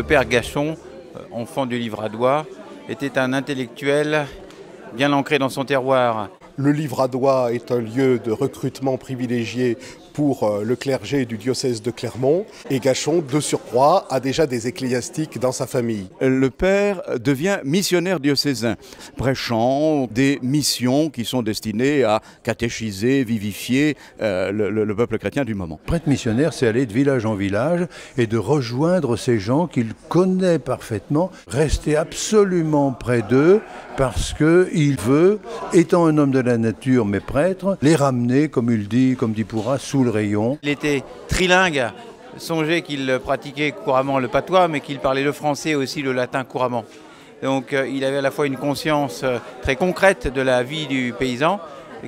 Le père Gachon, enfant du Livradois, était un intellectuel bien ancré dans son terroir. Le Livradois est un lieu de recrutement privilégié pour le clergé du diocèse de Clermont. Et Gachon, de surcroît, a déjà des ecclésiastiques dans sa famille. Le père devient missionnaire diocésain, prêchant des missions qui sont destinées à catéchiser, vivifier le peuple chrétien du moment. Prêtre missionnaire, c'est aller de village en village et de rejoindre ces gens qu'il connaît parfaitement, rester absolument près d'eux parce qu'il veut, étant un homme de la nature mais prêtre, les ramener, comme dit Pourra, sous le rayon. Il était trilingue. Songez qu'il pratiquait couramment le patois, mais qu'il parlait le français et aussi le latin couramment. Donc il avait à la fois une conscience très concrète de la vie du paysan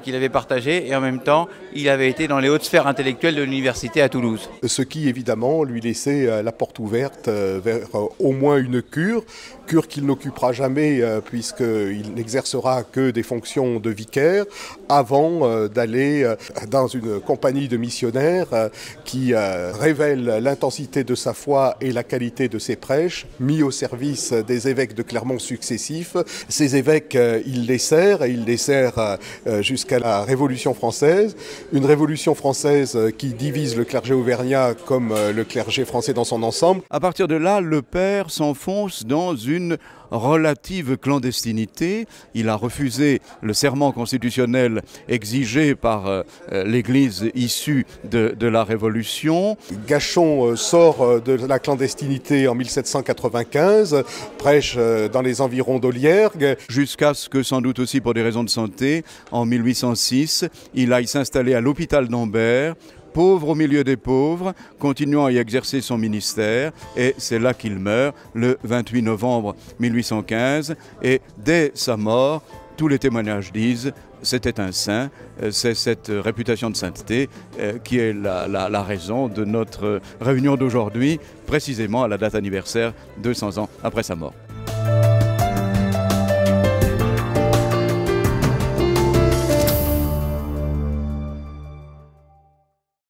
qu'il avait partagée, et en même temps, il avait été dans les hautes sphères intellectuelles de l'université à Toulouse. Ce qui, évidemment, lui laissait la porte ouverte vers au moins une cure qu'il n'occupera jamais puisqu'il n'exercera que des fonctions de vicaire avant d'aller dans une compagnie de missionnaires qui révèle l'intensité de sa foi et la qualité de ses prêches, mis au service des évêques de Clermont successifs. Ces évêques, il les sert, et il les sert jusqu'à la Révolution française. Une Révolution française qui divise le clergé auvergnat comme le clergé français dans son ensemble. À partir de là, le père s'enfonce dans une relative clandestinité. Il a refusé le serment constitutionnel exigé par l'Église issue de la Révolution. Gachon sort de la clandestinité en 1795, prêche dans les environs d'Oliergues. Jusqu'à ce que, sans doute aussi pour des raisons de santé, en 1806, il aille s'installer à l'hôpital d'Ambert, pauvre au milieu des pauvres, continuant à y exercer son ministère, et c'est là qu'il meurt, le 28 novembre 1815, et dès sa mort, tous les témoignages disent c'était un saint. C'est cette réputation de sainteté qui est la raison de notre réunion d'aujourd'hui, précisément à la date anniversaire, 200 ans après sa mort.